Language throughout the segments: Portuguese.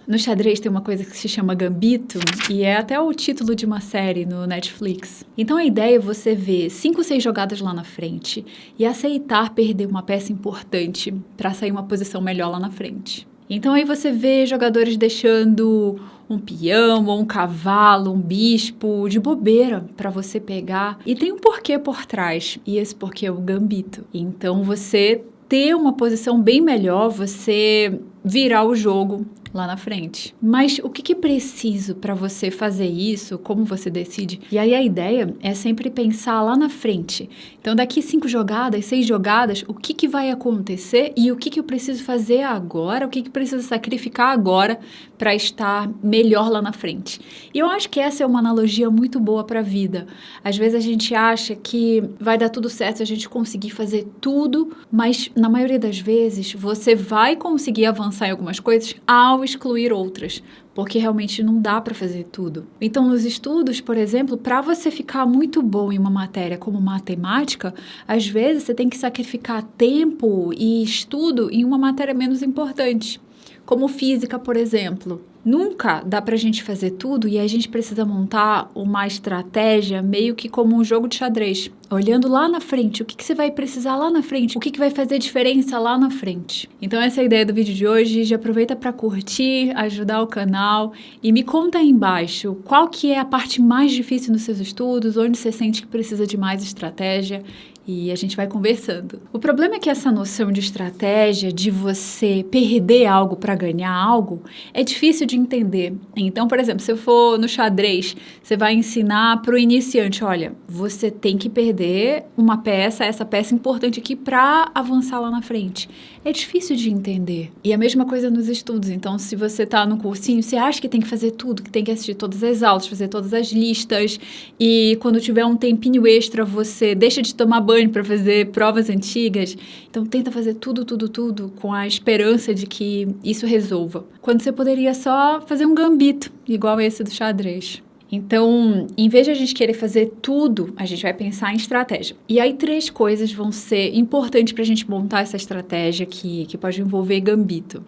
No xadrez tem uma coisa que se chama gambito e é até o título de uma série no Netflix. Então a ideia é você ver 5, 6 jogadas lá na frente e aceitar perder uma peça importante para sair uma posição melhor lá na frente. Então aí você vê jogadores deixando um peão ou um cavalo, um bispo de bobeira para você pegar e tem um porquê por trás e esse porquê é o gambito. Então você ter uma posição bem melhor, você virar o jogo lá na frente. Mas o que é preciso para você fazer isso? Como você decide? E aí a ideia é sempre pensar lá na frente. Então daqui 5 jogadas, 6 jogadas, o que vai acontecer e o que eu preciso fazer agora? O que preciso sacrificar agora para estar melhor lá na frente? E eu acho que essa é uma analogia muito boa para a vida. Às vezes a gente acha que vai dar tudo certo se a gente conseguir fazer tudo, mas na maioria das vezes você vai conseguir avançar em algumas coisas ao excluir outras, porque realmente não dá para fazer tudo. Então, nos estudos, por exemplo, para você ficar muito bom em uma matéria como matemática, às vezes você tem que sacrificar tempo e estudo em uma matéria menos importante, como física, por exemplo. Nunca dá pra gente fazer tudo e a gente precisa montar uma estratégia meio que como um jogo de xadrez. Olhando lá na frente, o que você vai precisar lá na frente, o que vai fazer diferença lá na frente. Então essa é a ideia do vídeo de hoje, já aproveita para curtir, ajudar o canal e me conta aí embaixo qual que é a parte mais difícil nos seus estudos, onde você sente que precisa de mais estratégia e a gente vai conversando. O problema é que essa noção de estratégia, de você perder algo para ganhar algo, é difícil de entender. Então, por exemplo, se eu for no xadrez, você vai ensinar para o iniciante, olha, você tem que perder uma peça, essa peça importante aqui para avançar lá na frente. É difícil de entender. E a mesma coisa nos estudos. Então, se você está no cursinho, você acha que tem que fazer tudo, que tem que assistir todas as aulas, fazer todas as listas, e quando tiver um tempinho extra, você deixa de tomar banho para fazer provas antigas. Então, tenta fazer tudo com a esperança de que isso resolva. Quando você poderia só fazer um gambito, igual esse do xadrez. Então, em vez de a gente querer fazer tudo, a gente vai pensar em estratégia. E aí 3 coisas vão ser importantes para a gente montar essa estratégia que pode envolver gambito.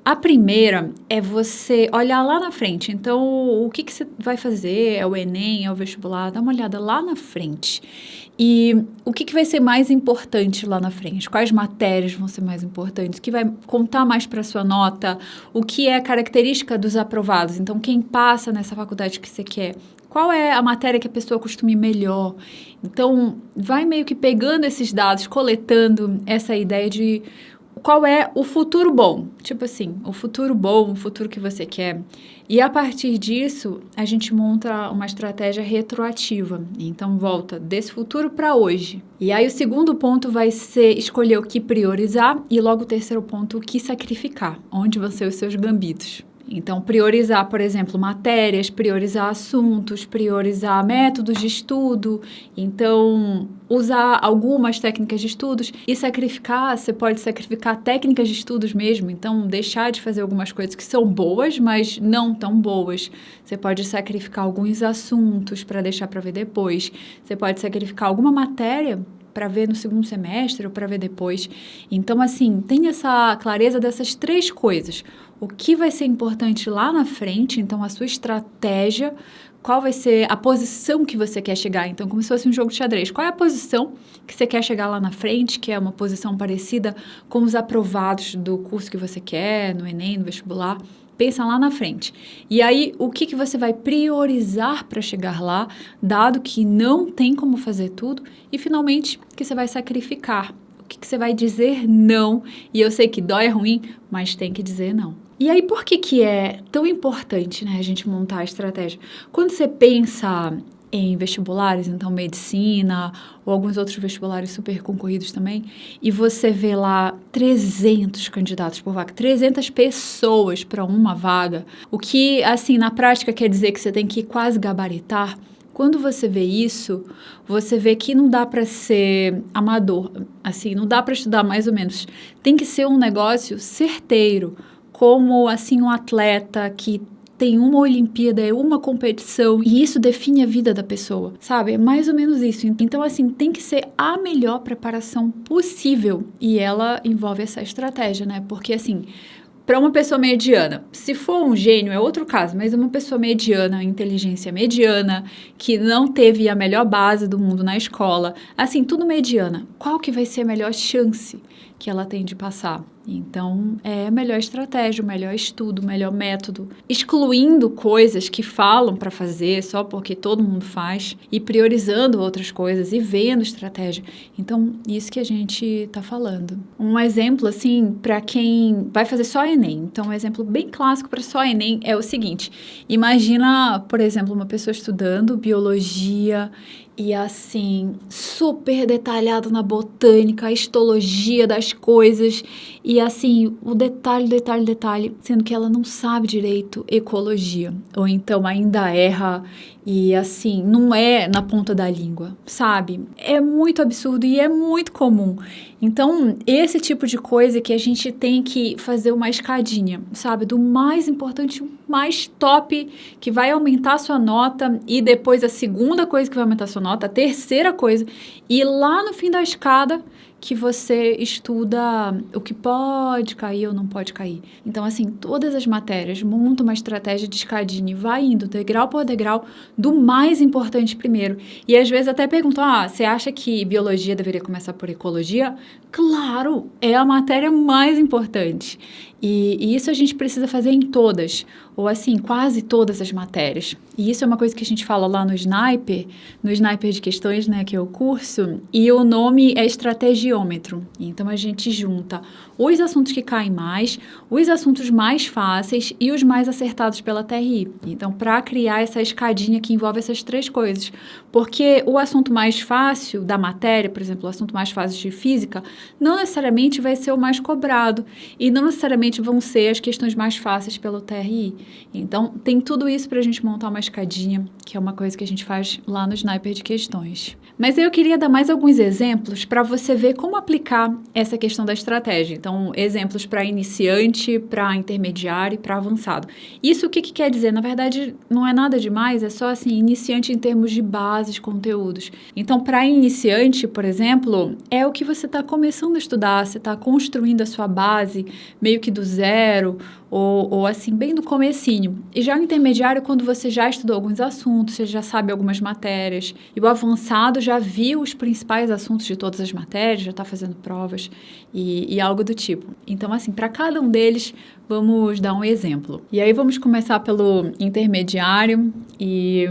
A primeira é você olhar lá na frente. Então, o que você vai fazer? É o Enem, é o vestibular? Dá uma olhada lá na frente. E o que vai ser mais importante lá na frente? Quais matérias vão ser mais importantes? O que vai contar mais para a sua nota? O que é característica dos aprovados? Então, quem passa nessa faculdade que você quer? Qual é a matéria que a pessoa costuma ir melhor? Então, vai meio que pegando esses dados, coletando essa ideia de qual é o futuro bom. Tipo assim, o futuro bom, o futuro que você quer. E a partir disso, a gente monta uma estratégia retroativa. Então, volta desse futuro para hoje. E aí, o segundo ponto vai ser escolher o que priorizar e logo o terceiro ponto, o que sacrificar. Onde vão ser os seus gambitos. Então, priorizar, por exemplo, matérias, priorizar assuntos, priorizar métodos de estudo. Então, usar algumas técnicas de estudos e sacrificar, você pode sacrificar técnicas de estudos mesmo. Então, deixar de fazer algumas coisas que são boas, mas não tão boas. Você pode sacrificar alguns assuntos para deixar para ver depois. Você pode sacrificar alguma matéria para ver no segundo semestre ou para ver depois. Então, assim, tem essa clareza dessas 3 coisas. O que vai ser importante lá na frente, então a sua estratégia, qual vai ser a posição que você quer chegar. Então, como se fosse um jogo de xadrez. Qual é a posição que você quer chegar lá na frente, que é uma posição parecida com os aprovados do curso que você quer, no Enem, no vestibular? Pensa lá na frente. E aí, o que você vai priorizar para chegar lá, dado que não tem como fazer tudo? E, finalmente, o que você vai sacrificar? O que você vai dizer não? E eu sei que dói, é ruim, mas tem que dizer não. E aí, por que é tão importante, né, a gente montar a estratégia? Quando você pensa em vestibulares, então medicina ou alguns outros vestibulares super concorridos também, e você vê lá 300 candidatos por vaga, 300 pessoas para uma vaga, o que, assim, na prática quer dizer que você tem que quase gabaritar. Quando você vê isso, você vê que não dá para ser amador, assim, não dá para estudar mais ou menos. Tem que ser um negócio certeiro, como, assim, um atleta que tem uma Olimpíada, é uma competição, e isso define a vida da pessoa, sabe? É mais ou menos isso. Então, assim, tem que ser a melhor preparação possível, e ela envolve essa estratégia, né? Porque, assim, para uma pessoa mediana. Se for um gênio é outro caso, mas uma pessoa mediana, inteligência mediana, que não teve a melhor base do mundo na escola, assim, tudo mediana, qual que vai ser a melhor chance que ela tem de passar? Então, é a melhor estratégia, o melhor estudo, o melhor método, excluindo coisas que falam para fazer só porque todo mundo faz e priorizando outras coisas e vendo estratégia. Então, isso que a gente está falando. Um exemplo, assim, para quem vai fazer só Enem. Então, um exemplo bem clássico para só Enem é o seguinte. Imagina, por exemplo, uma pessoa estudando biologia e assim, super detalhado na botânica, a histologia das coisas e assim, o detalhe, sendo que ela não sabe direito ecologia. Ou então ainda erra e assim, não é na ponta da língua, sabe? É muito absurdo e é muito comum. Então, esse tipo de coisa que a gente tem que fazer uma escadinha, sabe? Do mais importante, o mais top, que vai aumentar a sua nota, e depois a segunda coisa que vai aumentar a sua nota, a terceira coisa, e lá no fim da escada que você estuda o que pode cair ou não pode cair. Então, assim, todas as matérias, monta uma estratégia de escadinha e vai indo degrau por degrau do mais importante primeiro. E às vezes até perguntam, você acha que biologia deveria começar por ecologia? Claro, é a matéria mais importante. E isso a gente precisa fazer em todas, ou assim, quase todas as matérias. E isso é uma coisa que a gente fala lá no Sniper de questões, né, que é o curso, e o nome é estrategiômetro. Então, a gente junta os assuntos que caem mais, os assuntos mais fáceis e os mais acertados pela TRI. Então, para criar essa escadinha que envolve essas três coisas. Porque o assunto mais fácil da matéria, por exemplo, o assunto mais fácil de física, não necessariamente vai ser o mais cobrado e não necessariamente vão ser as questões mais fáceis pelo TRI. Então, tem tudo isso para a gente montar uma escadinha, que é uma coisa que a gente faz lá no Sniper de questões. Mas eu queria dar mais alguns exemplos para você ver como aplicar essa questão da estratégia. Então, exemplos para iniciante, para intermediário e para avançado. Isso o que quer dizer? Na verdade, não é nada demais, é só assim, iniciante em termos de bases, conteúdos. Então, para iniciante, por exemplo, é o que você está começando a estudar, você está construindo a sua base, meio que do zero, ou assim, bem do comecinho. E já o intermediário, quando você já estudou alguns assuntos, você já sabe algumas matérias. E o avançado já viu os principais assuntos de todas as matérias, já está fazendo provas e algo do tipo. Então, assim, para cada um deles, vamos dar um exemplo. E aí, vamos começar pelo intermediário e...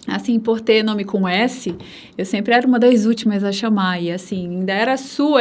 Assim, por ter nome com S, eu sempre era uma das últimas a chamar. E assim, ainda era SU,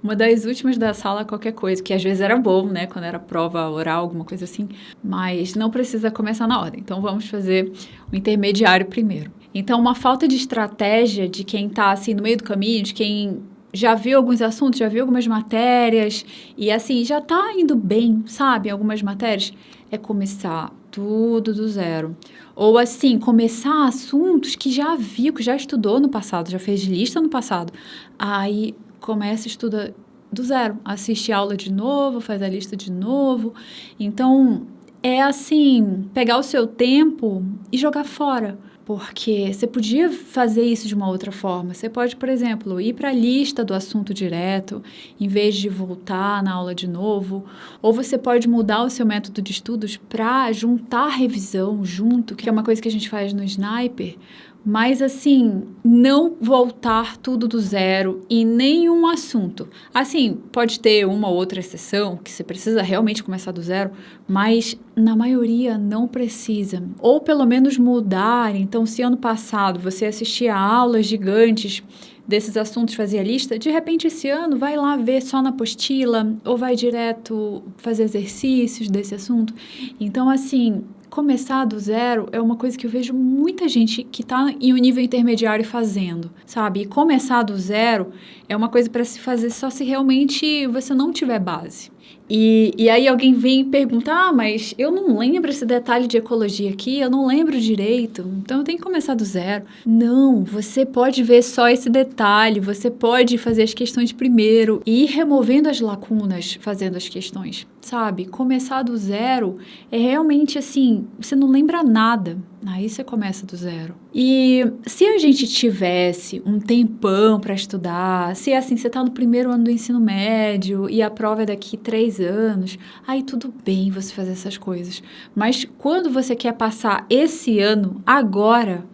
uma das últimas da sala, qualquer coisa. Que às vezes era bom, né? Quando era prova oral, alguma coisa assim. Mas não precisa começar na ordem. Então, vamos fazer o intermediário primeiro. Então, uma falta de estratégia de quem está assim no meio do caminho, de quem já viu alguns assuntos, já viu algumas matérias. E assim, já está indo bem, sabe? Em algumas matérias. É começar tudo do zero. Ou assim, começar assuntos que já viu, que já estudou no passado, já fez lista no passado. Aí começa, estuda do zero, assiste a aula de novo, faz a lista de novo. Então, é assim, pegar o seu tempo e jogar fora. Porque você podia fazer isso de uma outra forma. Você pode, por exemplo, ir para a lista do assunto direto, em vez de voltar na aula de novo. Ou você pode mudar o seu método de estudos para juntar a revisão junto, que é uma coisa que a gente faz no Sniper. Mas, assim, não voltar tudo do zero em nenhum assunto. Assim, pode ter uma ou outra exceção, que você precisa realmente começar do zero, mas na maioria não precisa. Ou pelo menos mudar. Então, se ano passado você assistia a aulas gigantes desses assuntos, fazia lista, de repente esse ano vai lá ver só na apostila, ou vai direto fazer exercícios desse assunto. Então, assim... Começar do zero é uma coisa que eu vejo muita gente que está em um nível intermediário fazendo, sabe? E começar do zero é uma coisa para se fazer só se realmente você não tiver base. E aí alguém vem e pergunta, mas eu não lembro esse detalhe de ecologia aqui, eu não lembro direito, então eu tenho que começar do zero. Não, você pode ver só esse detalhe, você pode fazer as questões primeiro e ir removendo as lacunas fazendo as questões, sabe? Começar do zero é realmente assim, você não lembra nada. Aí você começa do zero. E se a gente tivesse um tempão para estudar, se assim, você está no primeiro ano do ensino médio e a prova é daqui 3 anos, aí tudo bem você fazer essas coisas. Mas quando você quer passar esse ano, agora,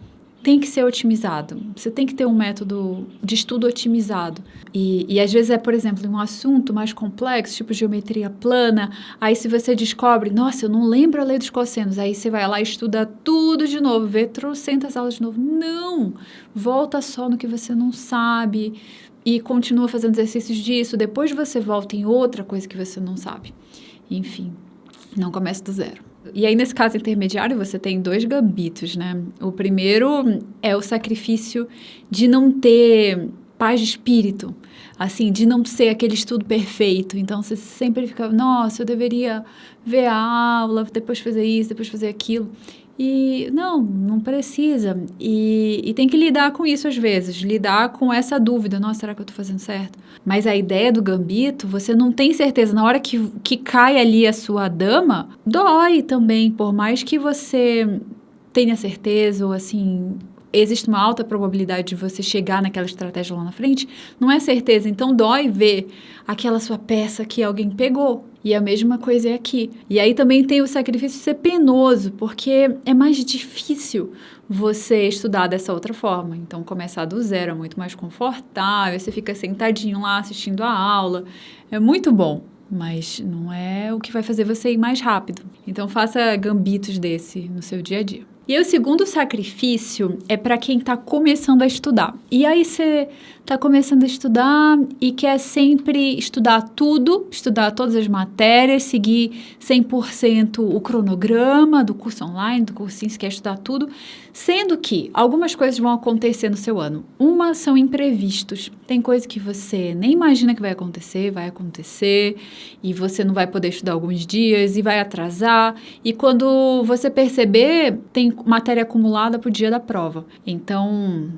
tem que ser otimizado. Você tem que ter um método de estudo otimizado. E às vezes por exemplo, um assunto mais complexo, tipo geometria plana, aí se você descobre, nossa, eu não lembro a lei dos cossenos, aí você vai lá e estuda tudo de novo, vê trocentas aulas de novo. Não! Volta só no que você não sabe e continua fazendo exercícios disso, depois você volta em outra coisa que você não sabe. Enfim, não comece do zero. E aí, nesse caso intermediário, você tem 2 gambitos, né? O primeiro é o sacrifício de não ter paz de espírito, assim, de não ser aquele estudo perfeito. Então, você sempre fica, nossa, eu deveria ver a aula, depois fazer isso, depois fazer aquilo. E não precisa. E tem que lidar com isso às vezes, lidar com essa dúvida. Nossa, será que eu tô fazendo certo? Mas a ideia do gambito, você não tem certeza. Na hora que cai ali a sua dama, dói também, por mais que você tenha certeza ou assim... Existe uma alta probabilidade de você chegar naquela estratégia lá na frente, não é certeza, então dói ver aquela sua peça que alguém pegou. E a mesma coisa é aqui. E aí também tem o sacrifício de ser penoso, porque é mais difícil você estudar dessa outra forma. Então, começar do zero é muito mais confortável, você fica sentadinho lá assistindo a aula, é muito bom. Mas não é o que vai fazer você ir mais rápido. Então, faça gambitos desse no seu dia a dia. E aí, o segundo sacrifício é para quem está começando a estudar. E aí, você está começando a estudar e quer sempre estudar tudo, estudar todas as matérias, seguir 100% o cronograma do curso online, do cursinho, você quer estudar tudo, sendo que algumas coisas vão acontecer no seu ano. Uma são imprevistos. Tem coisa que você nem imagina que vai acontecer, e você não vai poder estudar alguns dias e vai atrasar. E quando você perceber, tem matéria acumulada para o dia da prova. Então,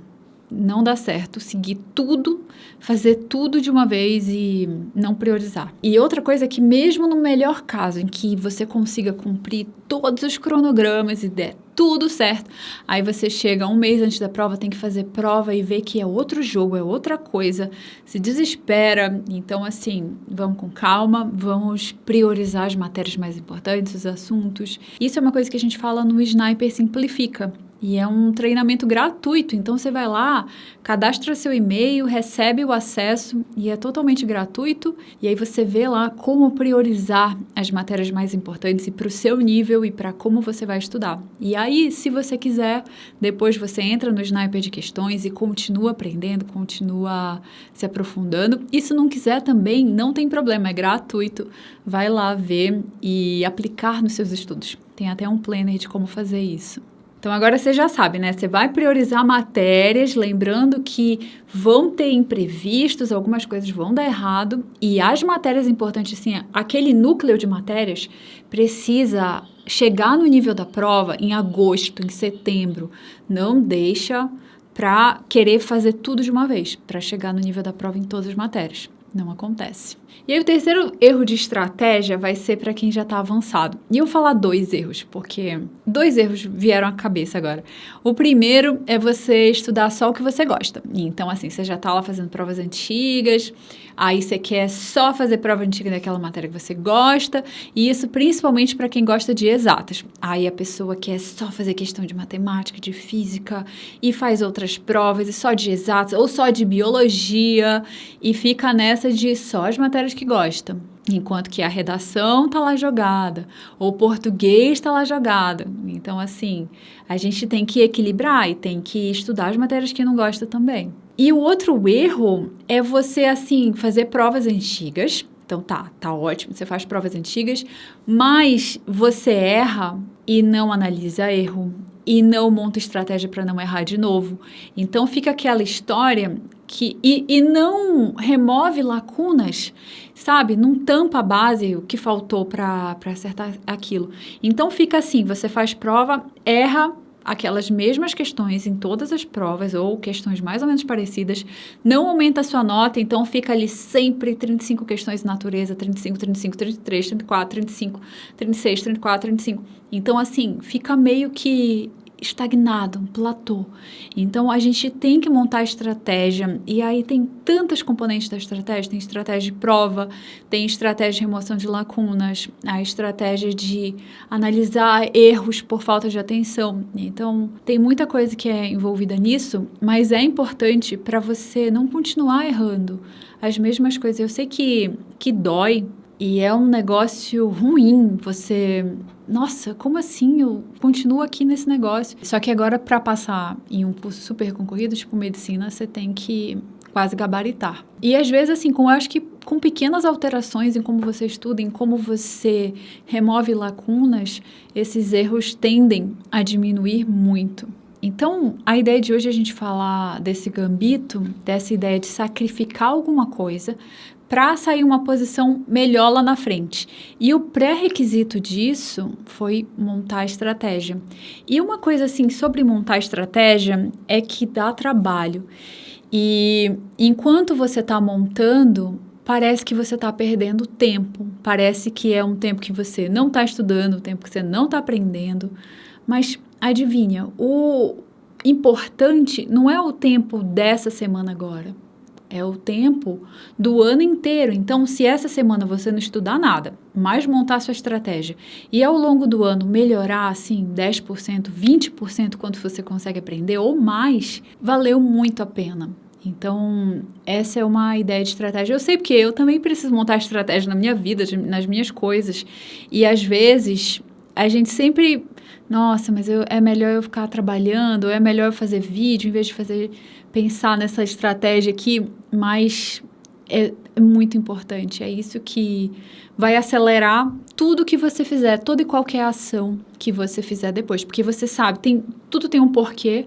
não dá certo seguir tudo, fazer tudo de uma vez e não priorizar. E outra coisa é que mesmo no melhor caso, em que você consiga cumprir todos os cronogramas e der tudo certo, aí você chega um mês antes da prova, tem que fazer prova e vê que é outro jogo, é outra coisa, se desespera. Então, assim, vamos com calma, vamos priorizar as matérias mais importantes, os assuntos. Isso é uma coisa que a gente fala no Sniper Simplifica. E é um treinamento gratuito, então você vai lá, cadastra seu e-mail, recebe o acesso e é totalmente gratuito. E aí você vê lá como priorizar as matérias mais importantes e para o seu nível e para como você vai estudar. E aí, se você quiser, depois você entra no Sniper de questões e continua aprendendo, continua se aprofundando. E se não quiser também, não tem problema, é gratuito. Vai lá ver e aplicar nos seus estudos. Tem até um planner de como fazer isso. Então, agora você já sabe, né? Você vai priorizar matérias, lembrando que vão ter imprevistos, algumas coisas vão dar errado. E as matérias importantes, assim, aquele núcleo de matérias precisa chegar no nível da prova em agosto, em setembro. Não deixa para querer fazer tudo de uma vez, para chegar no nível da prova em todas as matérias. Não acontece. E aí o terceiro erro de estratégia vai ser para quem já está avançado. E eu vou falar 2 erros, porque 2 erros vieram à cabeça agora. O primeiro é você estudar só o que você gosta. Então, assim, você já está lá fazendo provas antigas, aí você quer só fazer prova antiga daquela matéria que você gosta, e isso principalmente para quem gosta de exatas. Aí a pessoa quer só fazer questão de matemática, de física, e faz outras provas, e só de exatas, ou só de biologia, e fica nessa de só as matérias que gosta. Enquanto que a redação tá lá jogada, ou o português tá lá jogado. Então, assim, a gente tem que equilibrar e tem que estudar as matérias que não gosta também. E o outro erro é você, assim, fazer provas antigas. Então, tá ótimo, você faz provas antigas, mas você erra e não analisa erro, e não monta estratégia para não errar de novo. Então, fica aquela história e não remove lacunas, sabe? Não tampa a base, o que faltou para acertar aquilo. Então, fica assim, você faz prova, erra aquelas mesmas questões em todas as provas, ou questões mais ou menos parecidas, não aumenta a sua nota, então fica ali sempre 35 questões de natureza, 35, 35, 33, 34, 35, 36, 34, 35. Então, assim, fica meio que estagnado, um platô. Então, a gente tem que montar a estratégia, e aí tem tantas componentes da estratégia, tem estratégia de prova, tem estratégia de remoção de lacunas, a estratégia de analisar erros por falta de atenção. Então, tem muita coisa que é envolvida nisso, mas é importante para você não continuar errando as mesmas coisas. Eu sei que dói, e é um negócio ruim você... Nossa, como assim? Eu continuo aqui nesse negócio. Só que agora, para passar em um curso super concorrido, tipo medicina, você tem que quase gabaritar. E às vezes, assim, eu acho que com pequenas alterações em como você estuda, em como você remove lacunas, esses erros tendem a diminuir muito. Então, a ideia de hoje é a gente falar desse gambito, dessa ideia de sacrificar alguma coisa para sair uma posição melhor lá na frente. E o pré-requisito disso foi montar a estratégia. E uma coisa assim sobre montar a estratégia é que dá trabalho. E enquanto você está montando, parece que você está perdendo tempo. Parece que é um tempo que você não está estudando, um tempo que você não está aprendendo. Mas adivinha, o importante não é o tempo dessa semana agora. É o tempo do ano inteiro. Então, se essa semana você não estudar nada, mas montar sua estratégia e ao longo do ano melhorar, assim, 10%, 20% quanto você consegue aprender ou mais, valeu muito a pena. Então, essa é uma ideia de estratégia. Eu sei porque eu também preciso montar estratégia na minha vida, nas minhas coisas. E, às vezes, a gente sempre... Nossa, mas é melhor eu ficar trabalhando, ou é melhor eu fazer vídeo em vez de pensar nessa estratégia aqui, mas é muito importante. É isso que vai acelerar tudo que você fizer, toda e qualquer ação que você fizer depois. Porque você sabe, tudo tem um porquê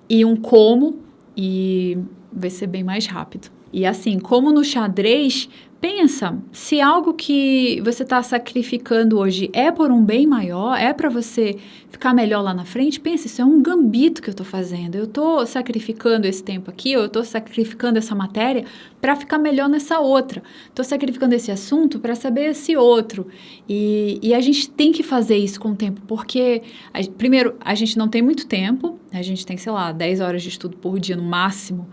e um como, e vai ser bem mais rápido. E assim, como no xadrez, pensa, se algo que você está sacrificando hoje é por um bem maior, é para você ficar melhor lá na frente, pensa, isso é um gambito que eu estou fazendo. Eu estou sacrificando esse tempo aqui, ou eu estou sacrificando essa matéria para ficar melhor nessa outra. Estou sacrificando esse assunto para saber esse outro. E a gente tem que fazer isso com o tempo, porque, primeiro, a gente não tem muito tempo, a gente tem, sei lá, 10 horas de estudo por dia no máximo,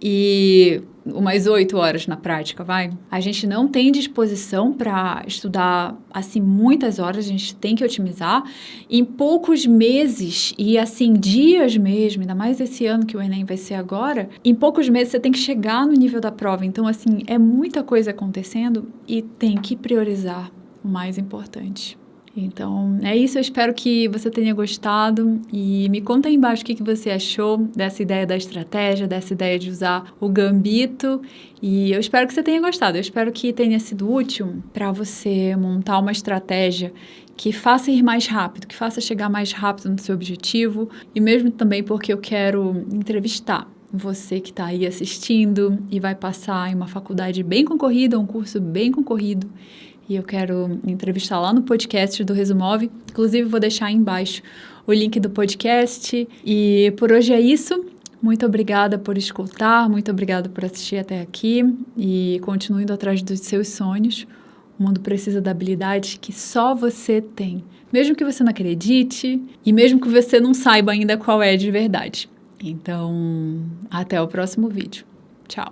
e umas 8 horas na prática, vai? A gente não tem disposição para estudar, assim, muitas horas, a gente tem que otimizar. Em poucos meses, e assim, dias mesmo, ainda mais esse ano que o Enem vai ser agora, em poucos meses você tem que chegar no nível da prova. Então, assim, é muita coisa acontecendo e tem que priorizar o mais importante. Então, é isso. Eu espero que você tenha gostado e me conta aí embaixo o que você achou dessa ideia da estratégia, dessa ideia de usar o gambito, e eu espero que você tenha gostado. Eu espero que tenha sido útil para você montar uma estratégia que faça ir mais rápido, que faça chegar mais rápido no seu objetivo, e mesmo também porque eu quero entrevistar você que está aí assistindo e vai passar em uma faculdade bem concorrida, um curso bem concorrido, e eu quero entrevistar lá no podcast do Resumove. Inclusive, vou deixar aí embaixo o link do podcast. E por hoje é isso. Muito obrigada por escutar, muito obrigada por assistir até aqui. E continue indo atrás dos seus sonhos. O mundo precisa da habilidade que só você tem. Mesmo que você não acredite e mesmo que você não saiba ainda qual é de verdade. Então, até o próximo vídeo. Tchau!